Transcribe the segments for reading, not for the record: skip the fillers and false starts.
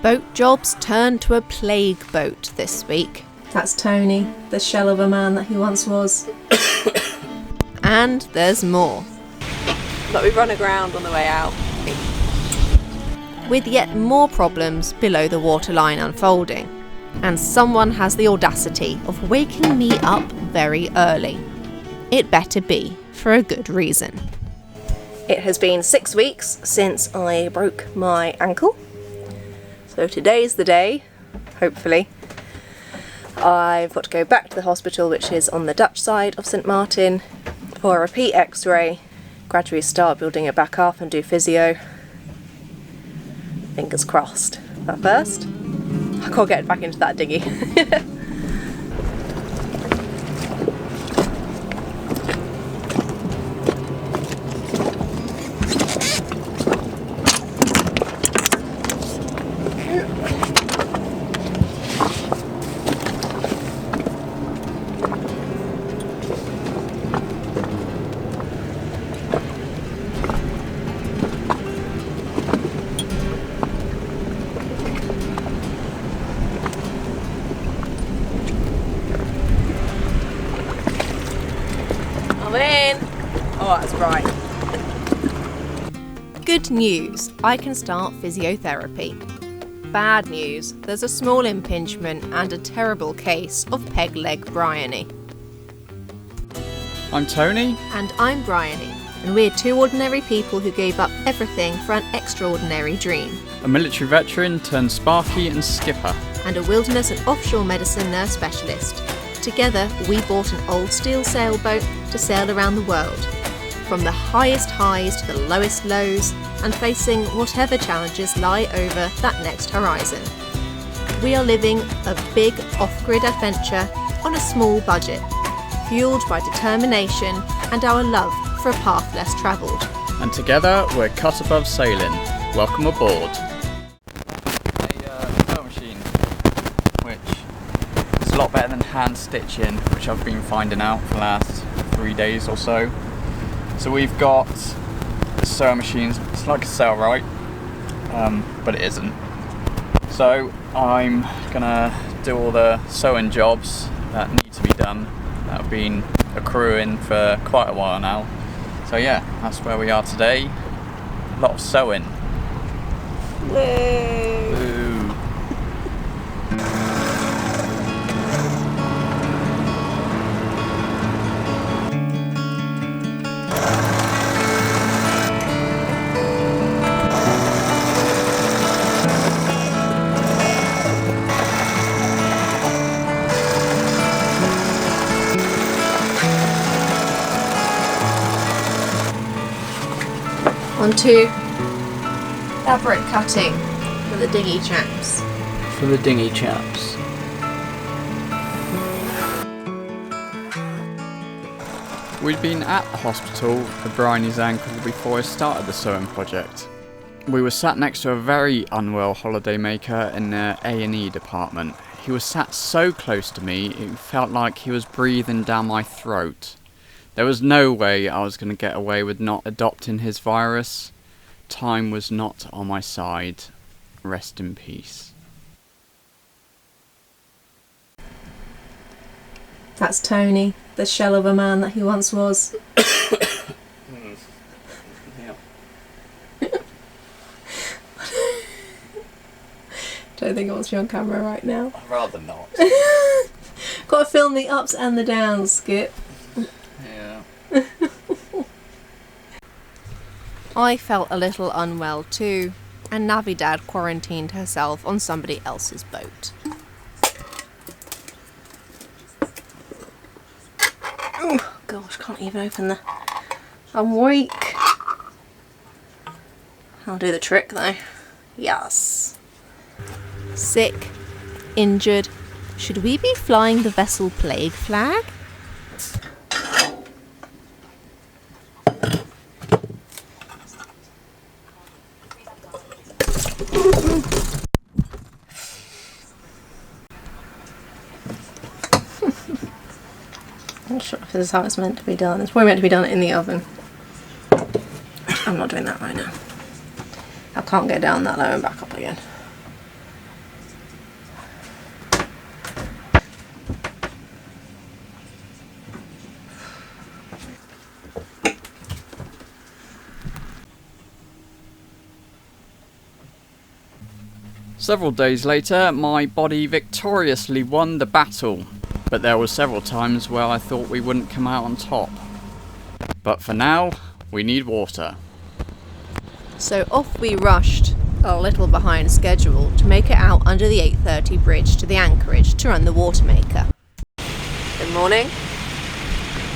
Boat jobs turned to a plague boat this week. That's Tony, the shell of a man that he once was. And there's more. But we've run aground on the way out. With yet more problems below the waterline unfolding. And someone has the audacity of waking me up very early. It better be for a good reason. It has been 6 weeks since I broke my ankle. So today's the day, hopefully. I've got to go back to the hospital, which is on the Dutch side of St Martin, for a repeat x-ray, gradually start building it back up and do physio. Fingers crossed. But first, I can't get back into that dinghy. Oh, that's right. Good news, I can start physiotherapy. Bad news, there's a small impingement and a terrible case of peg leg Bryony. I'm Tony. And I'm Bryony, and we're two ordinary people who gave up everything for an extraordinary dream. A military veteran turned sparky and skipper. And a wilderness and offshore medicine nurse specialist. Together, we bought an old steel sailboat to sail around the world. From the highest highs to the lowest lows, and facing whatever challenges lie over that next horizon. We are living a big off-grid adventure on a small budget, fueled by determination and our love for a path less travelled. And together, we're cut above sailing. Welcome aboard. A sewing machine, which is a lot better than hand stitching, which I've been finding out for the last 3 days or so. So we've got the sewing machines. It's like a Sailboat, but it isn't. So I'm gonna do all the sewing jobs that need to be done that have been accruing for quite a while now. So yeah, that's where we are today. A lot of sewing. Woo. On to fabric cutting for the dinghy chaps. For the dinghy chaps. We'd been at the hospital for Bryony's ankle before I started the sewing project. We were sat next to a very unwell holidaymaker in the A&E department. He was sat so close to me, it felt like he was breathing down my throat. There was no way I was going to get away with not adopting his virus. Time was not on my side. Rest in peace. That's Tony, the shell of a man that he once was. Don't think it wants to be on camera right now. I'd rather not. Got to film the ups and the downs, Skip. Yeah. I felt a little unwell too, and Navidad quarantined herself on somebody else's boat. Oh gosh, can't even open the... I'm weak. I'll do the trick though. Yes. Sick, injured. Should we be flying the vessel plague flag? I'm not sure if this is how it's meant to be done. It's probably meant to be done in the oven. I'm not doing that right now. I can't get down that low and back up again. Several days later, my body victoriously won the battle, but there were several times where I thought we wouldn't come out on top. But for now, we need water. So off we rushed, a little behind schedule, to make it out under the 8:30 bridge to the anchorage to run the water maker. Good morning.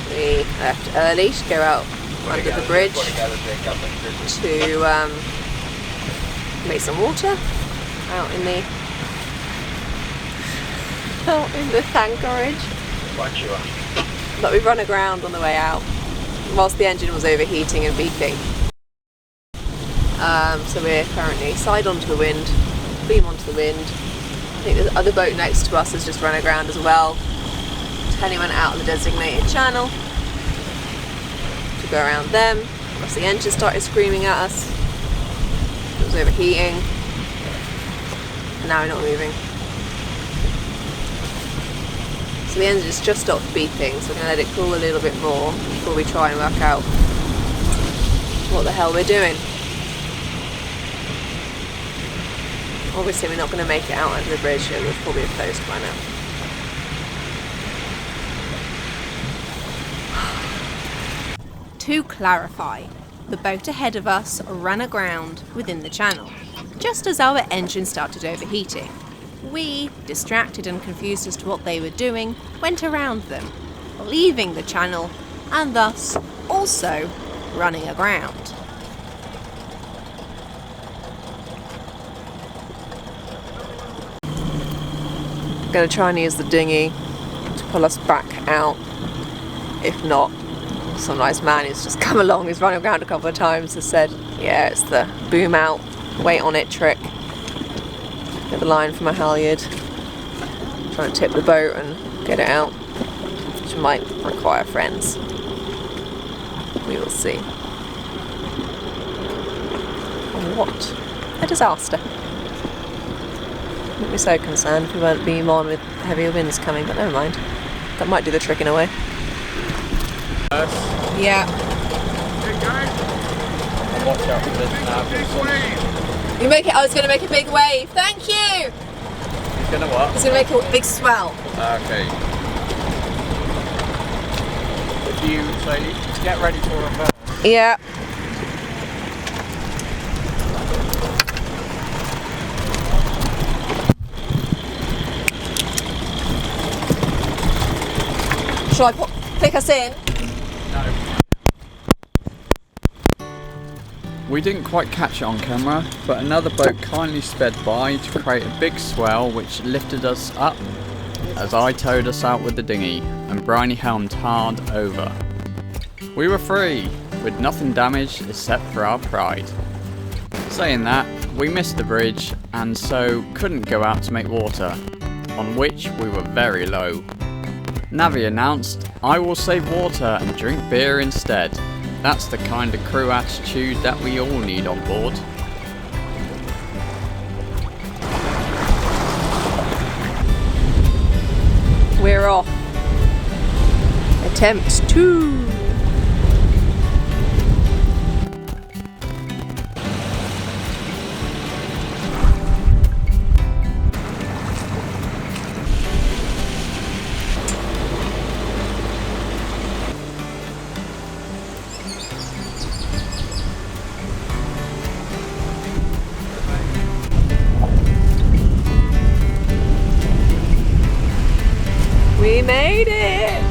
We left early to go out under the bridge to make some water out in the anchorage. But we've run aground on the way out whilst the engine was overheating and beeping. So we're currently side onto the wind, beam onto the wind. I think the other boat next to us has just run aground as well. Tony went out of the designated channel to go around them. Plus the engine started screaming at us. It was overheating. And now we're not moving. So the engine's just stopped beeping, so we're going to let it cool a little bit more before we try and work out what the hell we're doing. Obviously we're not going to make it out under the bridge, it would probably have closed by now. To clarify, the boat ahead of us ran aground within the channel, just as our engine started overheating. We, distracted and confused as to what they were doing, went around them, leaving the channel and thus also running aground. I'm going to try and use the dinghy to pull us back out. If not, some nice man who's just come along, who's running around a couple of times, has said, yeah, it's the boom out, wait on it trick. Get the line from a halyard, trying to tip the boat and get it out, which might require friends. We will see. What a disaster. Wouldn't be so concerned if we weren't beam on with heavier winds coming, but never mind. That might do the trick in a way. Yeah. Watch out for this now. You make it. I was going to make a big wave. Thank you. He's gonna what? It's going to make a big swell. Okay. If you get ready for reverse. Yeah. Shall I pick us in? No. We didn't quite catch it on camera, but another boat kindly sped by to create a big swell which lifted us up as I towed us out with the dinghy and Bryony helmed hard over. We were free, with nothing damaged except for our pride. Saying that, we missed the bridge and so couldn't go out to make water, on which we were very low. Navi announced, I will save water and drink beer instead. That's the kind of crew attitude that we all need on board. We're off. Attempt 2. We made it!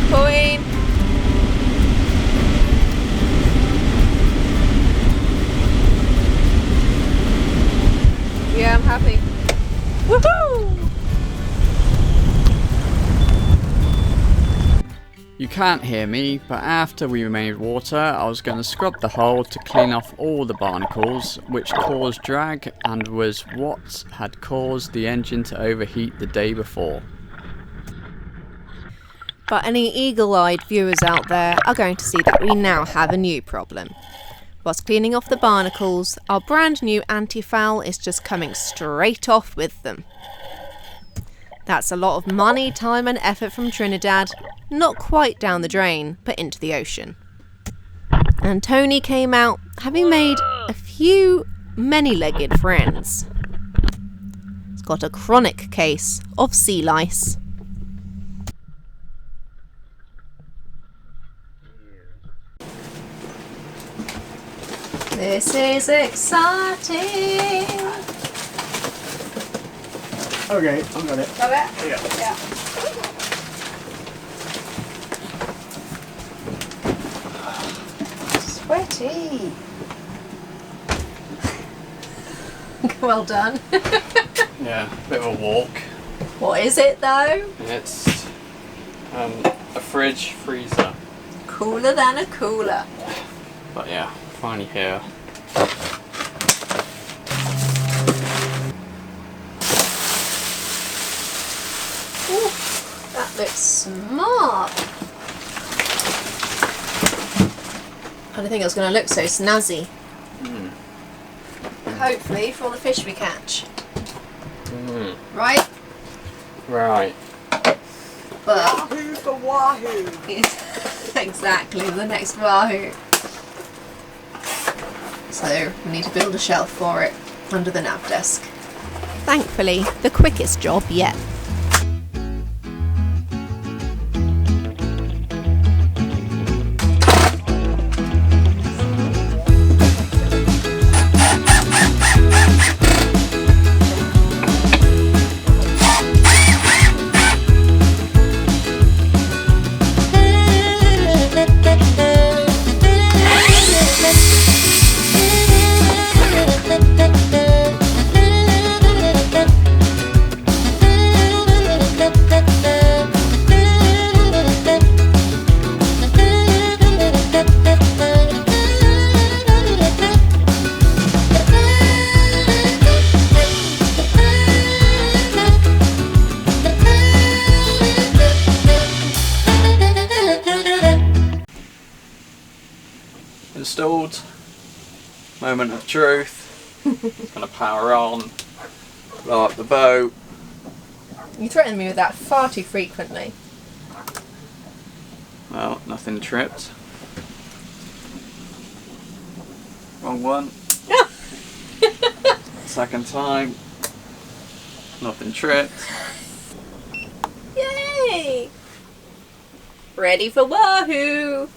Queen! Yeah, I'm happy. Woohoo! You can't hear me, but after we made water, I was going to scrub the hull to clean off all the barnacles, which caused drag and was what had caused the engine to overheat the day before. But any eagle-eyed viewers out there are going to see that we now have a new problem. Whilst cleaning off the barnacles, our brand new anti-foul is just coming straight off with them. That's a lot of money, time and effort from Trinidad, not quite down the drain, but into the ocean. and Tony came out having made a few many-legged friends. He's got a chronic case of sea lice. This is exciting. Okay, I got it. Got it? Yeah. Yeah. Sweaty. Well done. Yeah, bit of a walk. What is it though? It's a fridge freezer. Cooler than a cooler. But yeah, finally here. Ooh, that looks smart. I didn't think it was going to look so snazzy. Hopefully for all the fish we catch. Right? Right. But Wahoo for Wahoo! exactly, the next wahoo. So we need to build a shelf for it under the nav desk. Thankfully, the quickest job yet. Installed. Moment of truth. It's gonna power on. Blow up the boat. You threaten me with that far too frequently. Well, nothing tripped. Wrong one. Second time. Nothing tripped. Yay! Ready for wahoo!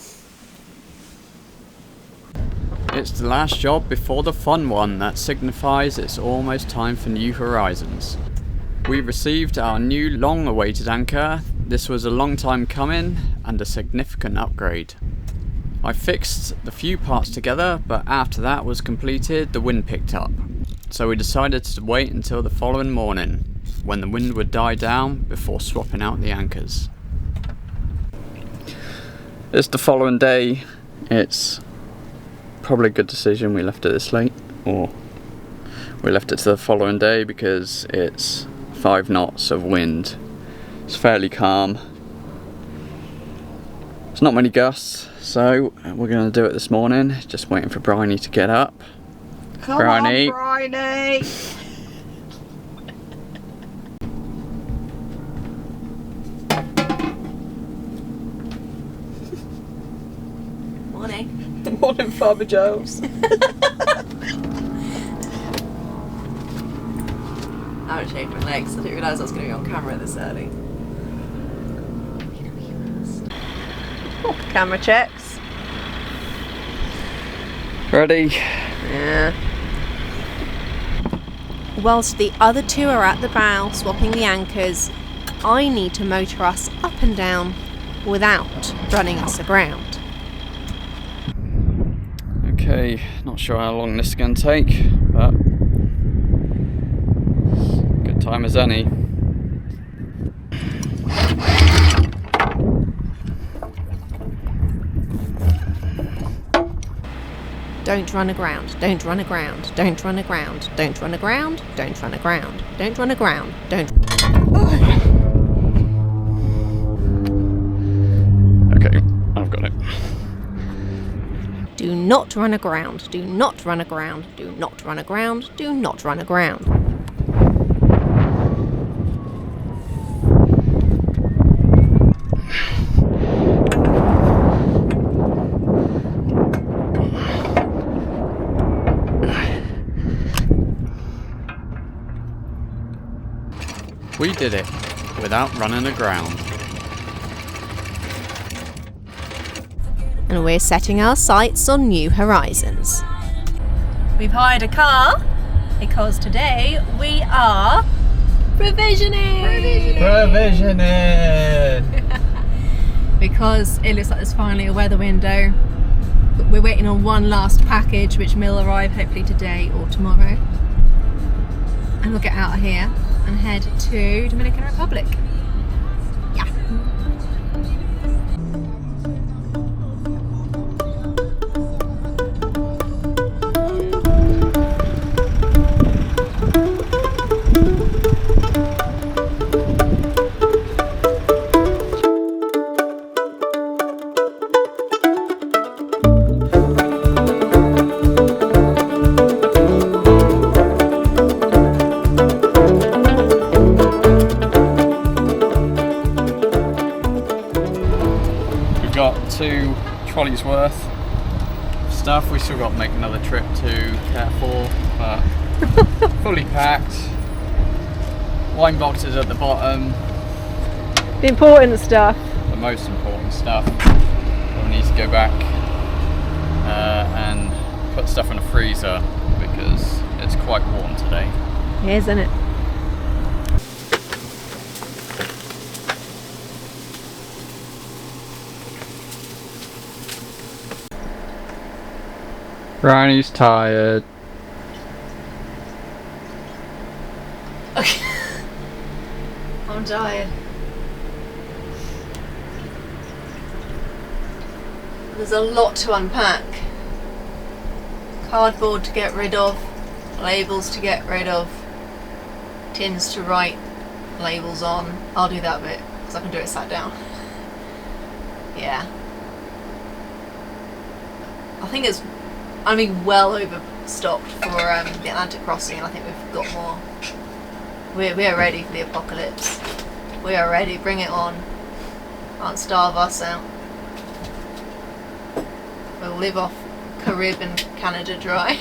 It's the last job before the fun one that signifies it's almost time for new horizons. We received our new long-awaited anchor. This was a long time coming and a significant upgrade. I fixed the few parts together, but after that was completed, the wind picked up. So we decided to wait until the following morning, when the wind would die down before swapping out the anchors. It's the following day. It's probably a good decision we left it this late, or we left it to the following day because it's 5 knots of wind. It's fairly calm. There's not many gusts, so we're going to do it this morning. Just waiting for Bryony to get up. Come Bryony. on, Bryony! Morning. Morning, Farmer Giles. I haven't shaved my legs. I didn't realise I was going to be on camera this early. Oh, camera checks. Ready? Yeah. Whilst the other two are at the bow swapping the anchors, I need to motor us up and down without running us aground. Okay, not sure how long this is going to take, but good time as any. Don't run aground, don't run aground, don't run aground, don't run aground, don't run aground, don't run aground, don't. Okay, I've got it. Do not run aground, do not run aground, do not run aground, do not run aground. We did it without running aground. And we're setting our sights on new horizons. We've hired a car because today we are provisioning. Because it looks like there's finally a weather window. But we're waiting on one last package which will arrive hopefully today or tomorrow. And we'll get out of here and head to Dominican Republic. Yeah. Got 2 trolleys worth of stuff. We still got to make another trip to Carrefour, but fully packed. Wine boxes at the bottom. The important stuff. The most important stuff. We need to go back and put stuff in the freezer because it's quite warm today. It is, isn't it? Brownie's tired. Okay. I'm tired. There's a lot to unpack. Cardboard to get rid of, labels to get rid of, tins to write labels on. I'll do that bit because I can do it sat down. Yeah. I think it's well overstocked for the Atlantic crossing, and I think we've got more. We are ready for the apocalypse. We are ready, bring it on. Can't starve us out. We'll live off Carib and Canada dry.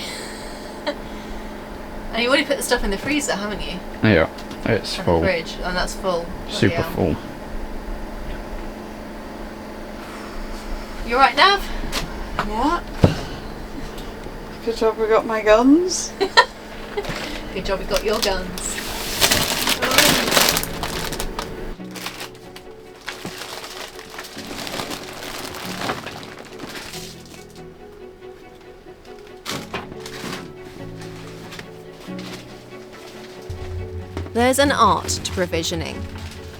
And you already put the stuff in the freezer, haven't you? Yeah, it's And full. the fridge, and that's full. Super Yeah. full. You alright, Nav? Yeah. Good job we got my guns. Good job we got your guns. There's an art to provisioning.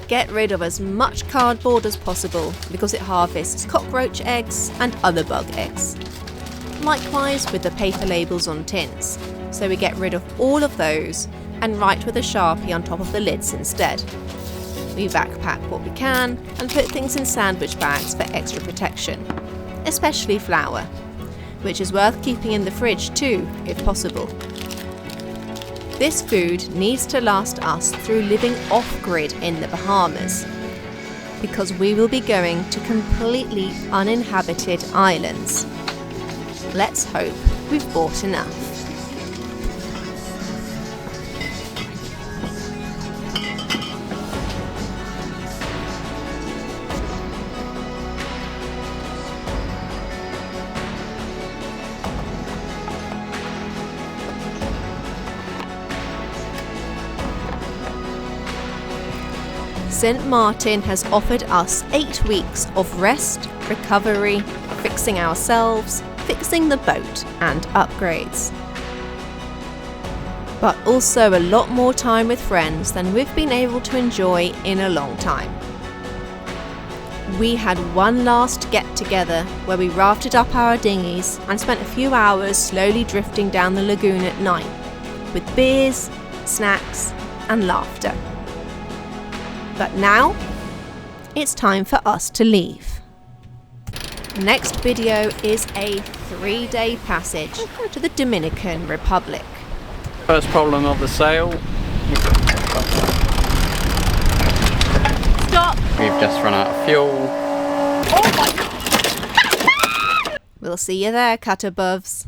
Get rid of as much cardboard as possible because it harvests cockroach eggs and other bug eggs. Likewise with the paper labels on tins, so we get rid of all of those and write with a Sharpie on top of the lids instead. We backpack what we can and put things in sandwich bags for extra protection, especially flour, which is worth keeping in the fridge too, if possible. This food needs to last us through living off-grid in the Bahamas, because we will be going to completely uninhabited islands. Let's hope we've bought enough. St. Martin has offered us 8 weeks of rest, recovery, fixing ourselves, fixing the boat and upgrades. But also a lot more time with friends than we've been able to enjoy in a long time. We had one last get together where we rafted up our dinghies and spent a few hours slowly drifting down the lagoon at night, with beers, snacks and laughter. But now, it's time for us to leave. Next video is a 3-day passage to the Dominican Republic. First problem of the sail. Stop! We've just run out of fuel. Oh my God! We'll see you there, Cutterbuffs.